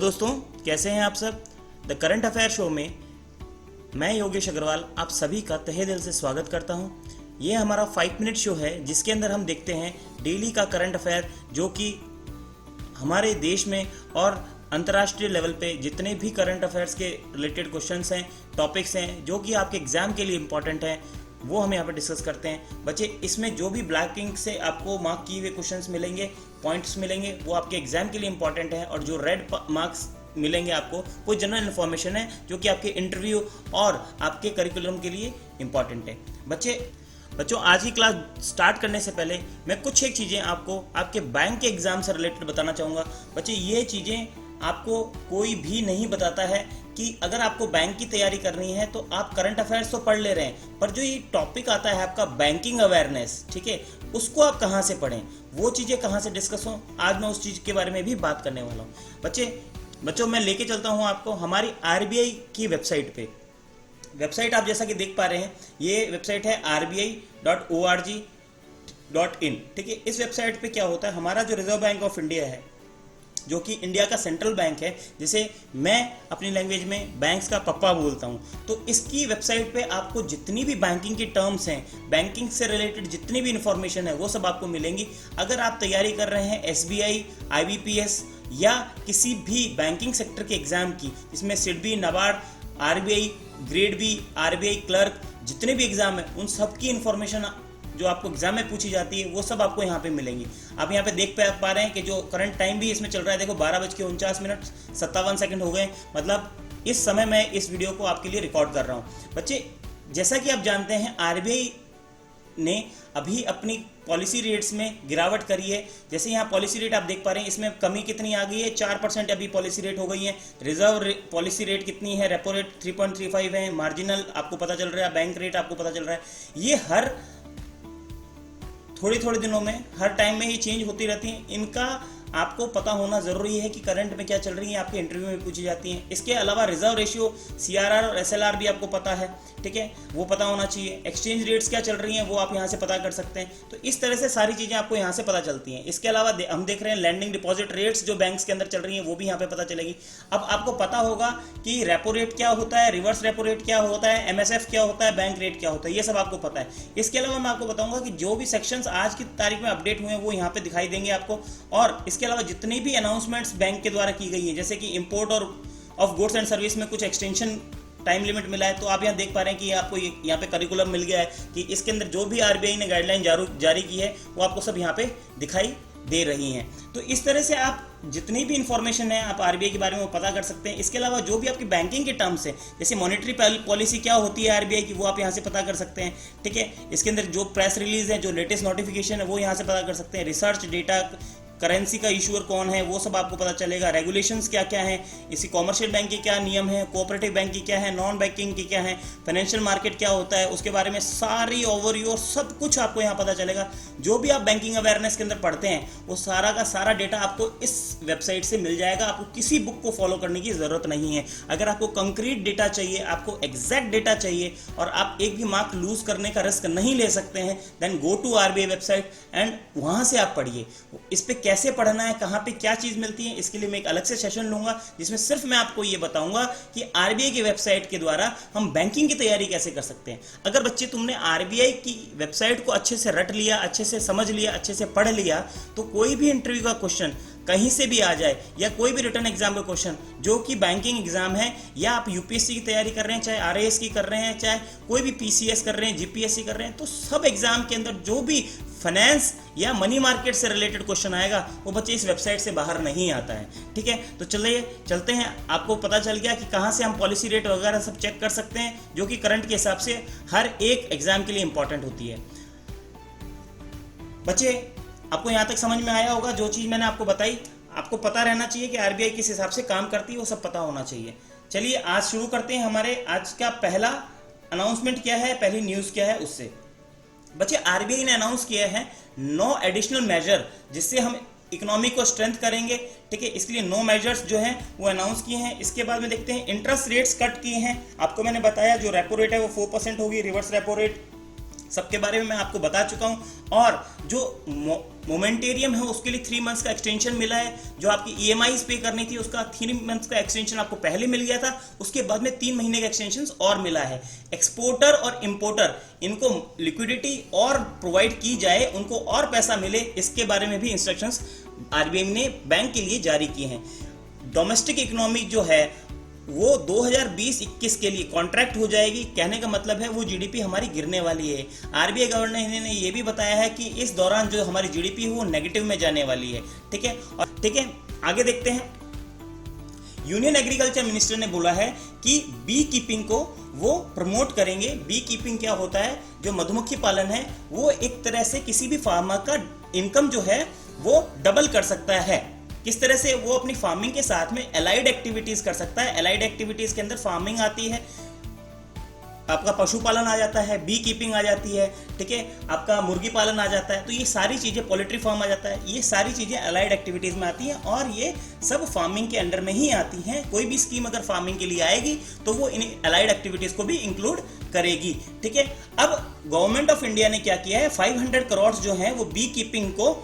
दोस्तों, कैसे हैं आप सब। द करंट अफेयर शो में मैं योगेश अग्रवाल आप सभी का तहे दिल से स्वागत करता हूं। ये हमारा 5 मिनट शो है जिसके अंदर हम देखते हैं डेली का करंट अफेयर, जो कि हमारे देश में और अंतर्राष्ट्रीय लेवल पे जितने भी करंट अफेयर्स के रिलेटेड क्वेश्चंस हैं, टॉपिक्स हैं जो कि आपके एग्जाम के लिए इंपॉर्टेंट हैं, वो हम यहाँ पर डिस्कस करते हैं। बच्चे, इसमें जो भी ब्लैक इंक से आपको मार्क किए हुए क्वेश्चंस मिलेंगे, पॉइंट्स मिलेंगे, वो आपके एग्जाम के लिए इंपॉर्टेंट है, और जो रेड मार्क्स मिलेंगे आपको वो जनरल इन्फॉर्मेशन है जो कि आपके इंटरव्यू और आपके करिकुलम के लिए इंपॉर्टेंट है। बच्चों, आज की क्लास स्टार्ट करने से पहले मैं कुछ एक चीज़ें आपको आपके बैंक के एग्जाम से रिलेटेड बताना चाहूँगा। बच्चे, ये चीज़ें आपको कोई भी नहीं बताता है कि अगर आपको बैंक की तैयारी करनी है तो आप करंट अफेयर्स तो पढ़ ले रहे हैं, पर जो ये टॉपिक आता है आपका बैंकिंग अवेयरनेस, ठीक है, उसको आप कहाँ से पढ़ें, वो चीज़ें कहाँ से डिस्कस हों, आज मैं उस चीज़ के बारे में भी बात करने वाला हूँ। बच्चों, मैं लेके चलता हूँ आपको हमारी आरबीआई की वेबसाइट पे। वेबसाइट आप जैसा कि देख पा रहे हैं, ये वेबसाइट है rbi.org.in, ठीक है। इस वेबसाइट पे क्या होता है, हमारा जो रिजर्व बैंक ऑफ इंडिया है, जो कि इंडिया का सेंट्रल बैंक है, जिसे मैं अपनी लैंग्वेज में बैंक्स का पप्पा बोलता हूँ, तो इसकी वेबसाइट पे आपको जितनी भी बैंकिंग की टर्म्स हैं, बैंकिंग से रिलेटेड जितनी भी इंफॉर्मेशन है, वो सब आपको मिलेंगी। अगर आप तैयारी कर रहे हैं एसबीआई, आईबीपीएस या किसी भी बैंकिंग सेक्टर के एग्जाम की, जिसमें SIDBI, NABARD, RBI, grade B, RBI clerk, जितने भी एग्जाम है, उन सब की इंफॉर्मेशन जो आपको एग्जाम में पूछी जाती है वो सब आपको यहाँ पे मिलेंगी। आप यहाँ पे देख पा रहे हैं कि जो करंट टाइम भी इसमें चल रहा है, देखो 12:49 हो गए, मतलब इस समय मैं इस वीडियो को आपके लिए रिकॉर्ड कर रहा हूँ। बच्चे, जैसा कि आप जानते हैं, आरबीआई ने अभी अपनी पॉलिसी रेट्स में गिरावट करी है। जैसे यहाँ पॉलिसी रेट आप देख पा रहे हैं, इसमें कमी कितनी आ गई है, 4% अभी पॉलिसी रेट हो गई है। रिजर्व पॉलिसी रेट कितनी है, रेपो रेट 3.35 है, मार्जिनल आपको पता चल रहा है, बैंक रेट आपको पता चल रहा है। ये हर थोड़ी दिनों में, हर टाइम में ये चेंज होती रहती हैं। इनका आपको पता होना ज़रूरी है कि करंट में क्या चल रही है, आपके इंटरव्यू में पूछी जाती हैं। इसके अलावा रिजर्व रेशियो, सीआरआर और एसएलआर भी आपको पता है, ठीक है, वो पता होना चाहिए। एक्सचेंज रेट्स क्या चल रही हैं वो आप यहाँ से पता कर सकते हैं। तो इस तरह से सारी चीज़ें आपको यहाँ से पता चलती हैं। इसके अलावा हम देख रहे हैं लैंडिंग डिपॉजिट रेट्स जो बैंक्स के अंदर चल रही हैं, वो भी यहाँ पे पता चलेगी। अब आपको पता होगा कि रेपो रेट क्या होता है, रिवर्स रेपो रेट क्या होता है, एमएसएफ क्या होता है, बैंक रेट क्या होता है, ये सब आपको पता है। इसके अलावा मैं आपको बताऊंगा कि जो भी सेक्शंस आज की तारीख में अपडेट हुए हैं वो यहाँ पे दिखाई देंगे आपको। और इसके अलावा जितनी भी अनाउंसमेंट्स बैंक के द्वारा की गई है, जैसे कि इंपोर्ट और ऑफ गुड्स एंड सर्विस में कुछ एक्सटेंशन टाइम लिमिट मिला है, तो आप यहाँ देख पा रहे हैं कि आपको यहाँ पे करिकुलम मिल गया है कि इसके अंदर जो भी आरबीआई ने गाइडलाइन जारी की है वो आपको सब यहाँ पे दिखाई दे रही हैं। तो इस तरह से आप जितनी भी इंफॉर्मेशन है आप आरबीआई के बारे में पता कर सकते हैं। इसके अलावा जो भी आपकी बैंकिंग के टर्म्स है, जैसे मॉनेटरी पॉलिसी क्या होती है आरबीआई की, वो आप यहाँ से पता कर सकते हैं, ठीक है। इसके अंदर जो प्रेस रिलीज है, जो लेटेस्ट नोटिफिकेशन है, वो यहाँ से पता कर सकते हैं। रिसर्च डेटा, करेंसी का इशूअर कौन है, वो सब आपको पता चलेगा। रेगुलेशंस क्या क्या हैं, इसी कॉमर्शियल बैंक के क्या नियम है, कोऑपरेटिव बैंक की क्या है, नॉन बैंकिंग की क्या है, फाइनेंशियल मार्केट क्या होता है, उसके बारे में सारी ओवरव्यू और सब कुछ आपको यहाँ पता चलेगा। जो भी आप बैंकिंग अवेयरनेस के अंदर पढ़ते हैं वो सारा का सारा डेटा आपको इस वेबसाइट से मिल जाएगा। आपको किसी बुक को फॉलो करने की ज़रूरत नहीं है। अगर आपको कंक्रीट डेटा चाहिए, आपको एग्जैक्ट डेटा चाहिए और आप एक भी मार्क लूज करने का रिस्क नहीं ले सकते हैं, then go to RBI website and वहाँ से आप पढ़िए। इस पर कैसे पढ़ना है, कहां पे क्या चीज मिलती है, इसके लिए मैं एक अलग से सेशन लूंगा जिसमें सिर्फ मैं आपको ये बताऊंगा कि आरबीआई की वेबसाइट के द्वारा हम बैंकिंग की तैयारी कैसे कर सकते हैं। अगर बच्चे तुमने आरबीआई की वेबसाइट को अच्छे से रट लिया, अच्छे से समझ लिया, अच्छे से पढ़ लिया, तो कोई भी इंटरव्यू का क्वेश्चन कहीं से भी आ जाए या कोई भी रिटर्न एग्जाम का क्वेश्चन जो कि बैंकिंग एग्जाम है, या आप यूपीएससी की तैयारी कर रहे हैं, चाहे आरएएस की कर रहे हैं, चाहे कोई भी पीसीएस कर रहे हैं, जीपीएससी कर रहे हैं, तो सब एग्जाम के अंदर जो भी फाइनेंस या मनी मार्केट से रिलेटेड क्वेश्चन आएगा वो बच्चे इस वेबसाइट से बाहर नहीं आता है, ठीक है। तो चलते हैं, आपको पता चल गया कि कहाँ से हम पॉलिसी रेट वगैरह सब चेक कर सकते हैं, जो कि करंट के हिसाब से हर एक एग्जाम के लिए इंपॉर्टेंट होती है। बच्चे, आपको यहाँ तक समझ में आया होगा। जो चीज़ मैंने आपको बताई, आपको पता रहना चाहिए कि आरबीआई किस हिसाब से काम करती है, वो सब पता होना चाहिए। चलिए आज शुरू करते हैं। हमारे आज का पहला अनाउंसमेंट क्या है, पहली न्यूज़ क्या है उससे। बच्चे, आरबीआई ने अनाउंस किया है 9 एडिशनल मेजर जिससे हम इकोनॉमी को स्ट्रेंथ करेंगे, ठीक है। इसके लिए 9 मेजर्स जो हैं वो अनाउंस किए हैं। इसके बाद में देखते हैं इंटरेस्ट रेट्स कट किए हैं। आपको मैंने बताया जो रेपो रेट है वो 4% होगी, रिवर्स रेपो रेट सबके बारे में मैं आपको बता चुका हूं। और जो मोमेंटेरियम है उसके लिए 3 मंथ्स का एक्सटेंशन मिला है। जो आपकी EMI पे करनी थी उसका 3 मंथ्स का एक्सटेंशन आपको पहले मिल गया था, उसके बाद में 3 महीने का एक्सटेंशन और मिला है। एक्सपोर्टर और इंपोर्टर इनको लिक्विडिटी और प्रोवाइड की जाए, उनको और पैसा मिले, इसके बारे में भी इंस्ट्रक्शंस RBI ने बैंक के लिए जारी किए हैं। डोमेस्टिक इकोनॉमी जो है वो 2020-21 के लिए कॉन्ट्रैक्ट हो जाएगी। कहने का मतलब है वो GDP हमारी गिरने वाली है। RBI गवर्नर ने ये भी बताया है कि इस दौरान जो हमारी GDP है वो नेगेटिव में जाने वाली है। ठीक है, और ठीक है, आगे देखते हैं। यूनियन एग्रीकल्चर मिनिस्टर ने बोला है कि बी कीपिंग को वो प्रमोट करेंगे। बी कीपिंग क्या होता है? जो मधुमक्खी पालन है वो एक तरह से किसी भी फार्मर का इनकम जो है वो डबल कर सकता है। किस तरह से? वो अपनी फार्मिंग के साथ में एलाइड एक्टिविटीज कर सकता है। एलाइड एक्टिविटीज के अंदर फार्मिंग आती है, आपका पशुपालन आ जाता है, बी कीपिंग आ जाती है, ठीक है, आपका मुर्गी पालन आ जाता है। तो ये सारी चीजें, पोल्ट्री फार्म आ जाता है, ये सारी चीजें एलाइड एक्टिविटीज में आती हैं और ये सब फार्मिंग के अंडर में ही आती हैं। कोई भी स्कीम अगर फार्मिंग के लिए आएगी तो वो इन एलाइड एक्टिविटीज को भी इंक्लूड करेगी। ठीक है, अब गवर्नमेंट ऑफ इंडिया ने क्या किया है, 500 करोड़ जो है वो बी कीपिंग को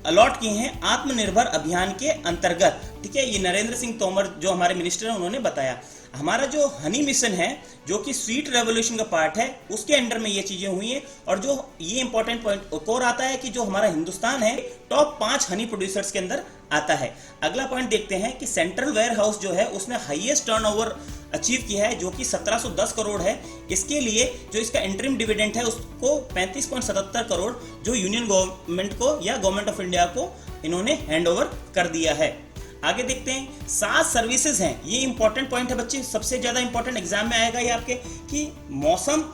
अलॉट किए हैं आत्मनिर्भर अभियान के अंतर्गत। ठीक है, ये नरेंद्र सिंह तोमर जो हमारे मिनिस्टर हैं उन्होंने बताया। हमारा जो हनी मिशन है जो कि स्वीट रेवोल्यूशन का पार्ट है, उसके अंडर में ये चीजें हुई हैं। और जो ये इंपॉर्टेंट पॉइंट और आता है कि जो हमारा हिंदुस्तान है टॉप 5 हनी प्रोड्यूसर्स के अंदर आता है। अगला पॉइंट देखते हैं कि सेंट्रल वेयर हाउस जो है उसने हाईएस्ट टर्नओवर अचीव किया है जो कि 1710 करोड़ है। इसके लिए जो इसका इंटरिम डिविडेंड है उसको 35.77 करोड़ जो यूनियन गवर्नमेंट को या गवर्नमेंट ऑफ इंडिया को इन्होंने हैंड ओवर कर दिया है। आगे देखते हैं, 7 सर्विसेज हैं। ये इंपॉर्टेंट पॉइंट है बच्चे, सबसे ज्यादा इंपॉर्टेंट एग्जाम में आएगा ये आपके, कि मौसम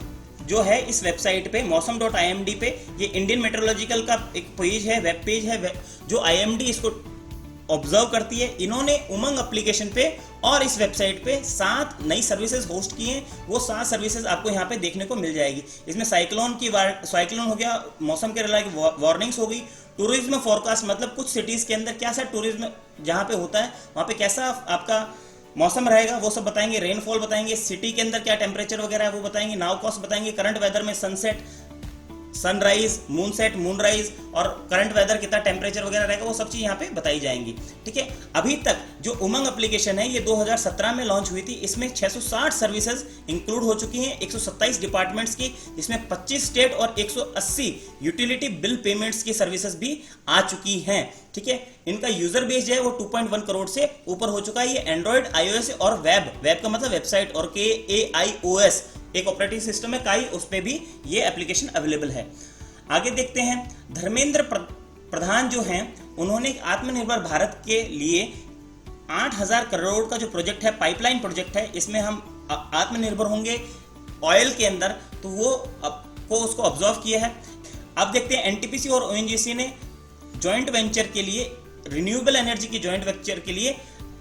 जो है इस वेबसाइट पे मौसम.imd पे, ये इंडियन मेट्रोलॉजिकल का एक पेज है, वेब पेज है, जो IMD इसको ऑब्जर्व करती है। इन्होंने उमंग एप्लीकेशन पे और इस वेबसाइट पे 7 नई सर्विसेज होस्ट की हैं। वो 7 सर्विसेज आपको यहाँ पे देखने को मिल जाएगी। इसमें साइक्लोन हो गया, मौसम के रिलेटेड वार्निंग्स हो गई, टूरिज्म फोरकास्ट, मतलब कुछ सिटीज के अंदर क्या सा टूरिज्म जहाँ पे होता है वहाँ पे कैसा आपका मौसम रहेगा वो सब बताएंगे, रेनफॉल बताएंगे, सिटी के अंदर क्या टेम्परेचर वगैरह है वो बताएंगे, नाउ कॉस्ट बताएंगे, करंट वेदर में सनसेट, सनराइज, मूनसेट, मूनराइज और करंट वेदर कितना टेम्परेचर वगैरह रहेगा वो सब चीज यहाँ पे बताई जाएंगी। ठीक है, अभी तक जो उमंग एप्लीकेशन है ये 2017 में लॉन्च हुई थी। इसमें 660 सर्विसेज इंक्लूड हो चुकी हैं, 127 डिपार्टमेंट्स की, जिसमें 25 स्टेट और 180 यूटिलिटी बिल पेमेंट्स की सर्विसेज भी आ चुकी हैं। ठीक है, इनका यूजर बेस जो है वो 2.1 करोड़ से ऊपर हो चुका है। ये एंड्रॉइड, iOS और वेब का मतलब वेबसाइट और KAIOS एक ऑपरेटिंग सिस्टम है काई, उस पे भी ये एप्लीकेशन अवेलेबल है। आगे देखते हैं, धर्मेंद्र प्रधान जो हैं उन्होंने आत्मनिर्भर भारत के लिए 8000 करोड़ का जो प्रोजेक्ट है, पाइपलाइन प्रोजेक्ट है, इसमें हम आत्मनिर्भर होंगे ऑयल के अंदर, तो वो आपको उसको ऑब्जर्व किया है। अब देखते हैं, NTPC और ONGC ने जॉइंट वेंचर के लिए, रिन्यूएबल एनर्जी की जॉइंट वेंचर के लिए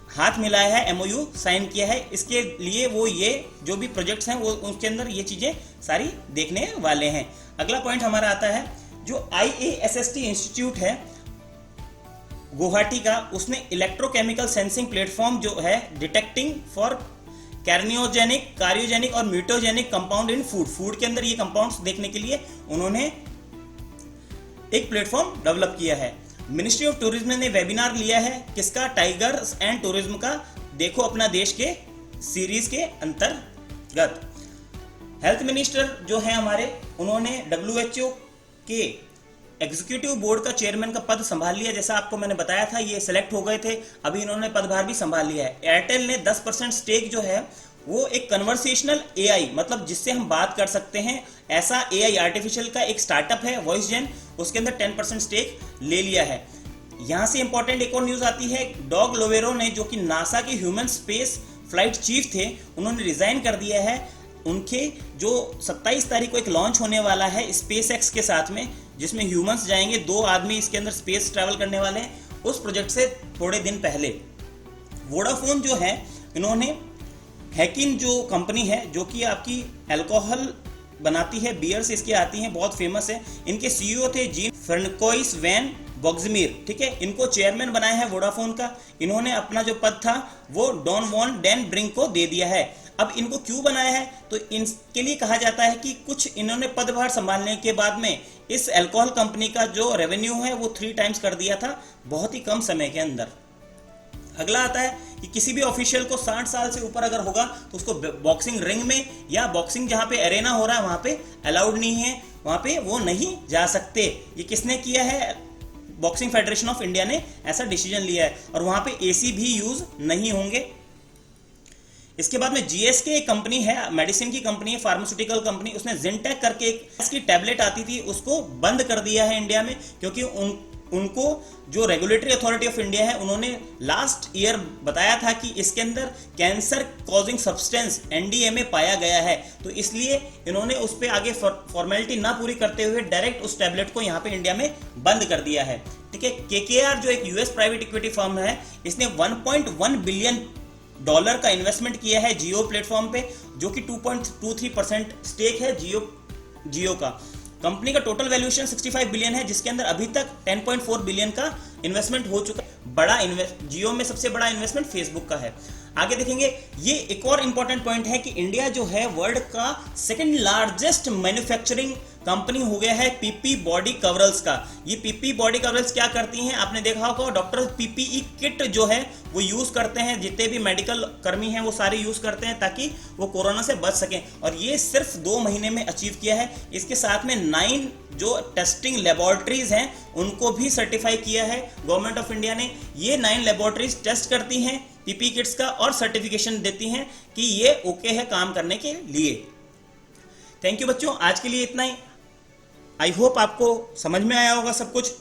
हाथ मिलाया है, MOU साइन किया है। इसके लिए वो ये जो भी प्रोजेक्ट्स हैं वो उसके अंदर ये चीजें सारी देखने वाले हैं। अगला पॉइंट हमारा आता है, जो IASST इंस्टीट्यूट है गुवाहाटी का, उसने इलेक्ट्रोकेमिकल सेंसिंग प्लेटफॉर्म जो है डिटेक्टिंग फॉर कार्योजेनिक और म्यूटोजेनिक कंपाउंड इन फूड के अंदर ये कंपाउंड्स देखने के लिए उन्होंने एक प्लेटफॉर्म डेवलप किया है। मिनिस्ट्री ऑफ टूरिज्म ने वेबिनार लिया है, किसका? टाइगर्स एंड टूरिज्म का, देखो अपना देश के सीरीज के अंतर्गत। हेल्थ मिनिस्टर जो है हमारे, उन्होंने WHO के एग्जीक्यूटिव बोर्ड का चेयरमैन का पद संभाल लिया। जैसा आपको मैंने बताया था ये सिलेक्ट हो गए थे, अभी इन्होंने पदभार भी संभाल लिया है। एयरटेल ने 10% स्टेक जो है वो एक कन्वर्सेशनल AI, मतलब जिससे हम बात कर सकते हैं, ऐसा AI आर्टिफिशियल का एक स्टार्टअप है वॉइस जेन, उसके अंदर 10% स्टेक ले लिया है। यहां से इंपॉर्टेंट एक और न्यूज आती है, डॉग लोवेरो ने, जो कि नासा के ह्यूमन स्पेस फ्लाइट चीफ थे, उन्होंने रिजाइन कर दिया है। उनके जो 27 तारीख को एक लॉन्च होने वाला है SpaceX के साथ में, जिसमें ह्यूमंस जाएंगे, 2 आदमी इसके अंदर स्पेस ट्रैवल करने वाले हैं, उस प्रोजेक्ट से थोड़े दिन पहले वोडाफोन जो है, इन्होंने हैकिन जो कंपनी है जो कि आपकी अल्कोहल बनाती है, बियर्स इसकी आती हैं, बहुत फेमस है, इनके CEO थे जीन फ्रांकोइस वैन बॉक्समीर। ठीक है, इनको चेयरमैन बनाया है वोडाफोन का। इन्होंने अपना जो पद था वो डॉन वॉन डेन ब्रिंक को दे दिया है। अब इनको क्यों बनाया है, तो इनके लिए कहा जाता है कि कुछ इन्होंने पदभार संभालने के बाद में इस अल्कोहल कंपनी का जो रेवेन्यू है वो 3 टाइम्स कर दिया था बहुत ही कम समय के अंदर। अगला आता है कि किसी भी ऑफिशियल को 60 साल से ऊपर अगर होगा तो उसको बॉक्सिंग रिंग में या बॉक्सिंग जहां पे अरेना हो रहा है वहां पे अलाउड नहीं है, वहां पे वो नहीं जा सकते। ये किसने किया है, बॉक्सिंग फेडरेशन ऑफ इंडिया ने ऐसा डिसीजन लिया है, और वहां पे एसी भी यूज नहीं होंगे। इसके बाद में जीएसके एक कंपनी है, मेडिसिन की कंपनी है, फार्मास्यूटिकल कंपनी, उसने जिंटेक करके एक इसकी टैबलेट आती थी उसको बंद कर दिया है इंडिया में, क्योंकि उनको जो रेगुलेटरी अथॉरिटी ऑफ इंडिया है उन्होंने लास्ट ईयर बताया था कि इसके अंदर कैंसर कॉजिंग सब्सटेंस एनडीएमए पाया गया है, तो इसलिए इन्होंने उस पर आगे फॉर्मेलिटी ना पूरी करते हुए डायरेक्ट उस टैबलेट को यहाँ पे इंडिया में बंद कर दिया है। ठीक है, केकेआर जो एक यूएस प्राइवेट इक्विटी फर्म है, इसने $1.1 बिलियन का इन्वेस्टमेंट किया है जियो प्लेटफॉर्म पे, जो कि 2.23% स्टेक है जियो का। कंपनी का टोटल वैल्यूएशन 65 बिलियन है, जिसके अंदर अभी तक 10.4 बिलियन का इन्वेस्टमेंट हो चुका है। जियो में सबसे बड़ा इन्वेस्टमेंट फेसबुक का है। आगे देखेंगे, ये एक और इंपॉर्टेंट पॉइंट है कि इंडिया जो है वर्ल्ड का सेकंड लार्जेस्ट मैन्युफैक्चरिंग कंपनी हो गया है पीपी बॉडी कवरल्स का। ये पीपी बॉडी कवरल्स क्या करती हैं, आपने देखा होगा डॉक्टर पीपीई किट जो है वो यूज करते हैं, जितने भी मेडिकल कर्मी हैं वो सारे यूज करते हैं ताकि वो कोरोना से बच सकें, और ये सिर्फ 2 महीने में अचीव किया है। इसके साथ में 9 जो टेस्टिंग लेबोरेटरीज हैं उनको भी सर्टिफाई किया है गवर्नमेंट ऑफ इंडिया ने। ये 9 लेबोरेटरीज टेस्ट करती हैं पीपी किट्स का और सर्टिफिकेशन देती हैं कि ये ओके है काम करने के लिए। थैंक यू बच्चों, आज के लिए इतना ही। आई होप आपको समझ में आया होगा सब कुछ।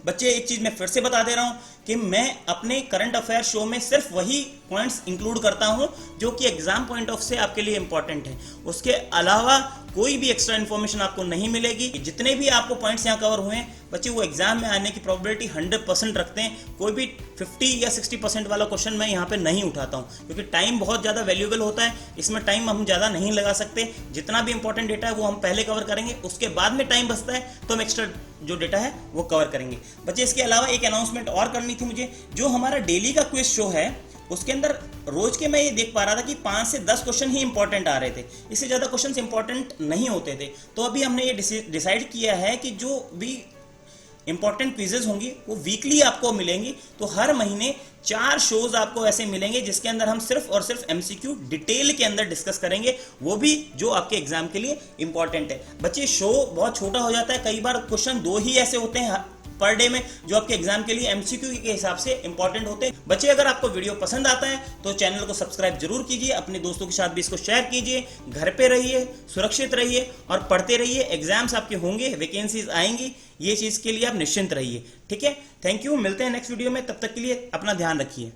बच्चे एक चीज मैं फिर से बता दे रहा हूं कि मैं अपने करंट अफेयर शो में सिर्फ वही पॉइंट्स इंक्लूड करता हूं जो कि एग्जाम पॉइंट ऑफ से आपके लिए इंपॉर्टेंट है, उसके अलावा कोई भी एक्स्ट्रा इन्फॉर्मेशन आपको नहीं मिलेगी। जितने भी आपको पॉइंट्स यहाँ कवर हुए हैं बच्चे, वो एग्जाम में आने की प्रोबेबिलिटी 100% रखते हैं। कोई भी 50 या 60% वाला क्वेश्चन मैं यहाँ पे नहीं उठाता हूँ, क्योंकि टाइम बहुत ज़्यादा वैल्यूएबल होता है, इसमें टाइम हम ज़्यादा नहीं लगा सकते। जितना भी इंपॉर्टेंट डेटा है वो हम पहले कवर करेंगे, उसके बाद में टाइम बचता है तो हम एक्स्ट्रा जो डेटा है वो कवर करेंगे। बच्चे इसके अलावा एक अनाउंसमेंट और करनी थी मुझे, जो हमारा डेली का क्विज शो है उसके अंदर रोज के मैं ये देख पा रहा था कि 5 से 10 क्वेश्चन ही इंपॉर्टेंट आ रहे थे, इससे ज़्यादा क्वेश्चन इंपॉर्टेंट नहीं होते थे। तो अभी हमने ये डिसाइड किया है कि जो भी इंपॉर्टेंट क्विजेज होंगी वो वीकली आपको मिलेंगी। तो हर महीने 4 शोज आपको ऐसे मिलेंगे जिसके अंदर हम सिर्फ और सिर्फ एमसीक्यू डिटेल के अंदर डिस्कस करेंगे, वो भी जो आपके एग्जाम के लिए इंपॉर्टेंट है। बच्चे शो बहुत छोटा हो जाता है, कई बार क्वेश्चन 2 ही ऐसे होते हैं पर डे में जो आपके एग्जाम के लिए एमसीक्यू के हिसाब से इंपॉर्टेंट होते हैं। बच्चे अगर आपको वीडियो पसंद आता है तो चैनल को सब्सक्राइब जरूर कीजिए, अपने दोस्तों के साथ भी इसको शेयर कीजिए। घर पे रहिए, सुरक्षित रहिए और पढ़ते रहिए। एग्जाम्स आपके होंगे, वैकेंसीज आएंगी, ये चीज़ के लिए आप निश्चिंत रहिए। ठीक है, थैंक यू, मिलते हैं नेक्स्ट वीडियो में, तब तक के लिए अपना ध्यान रखिए।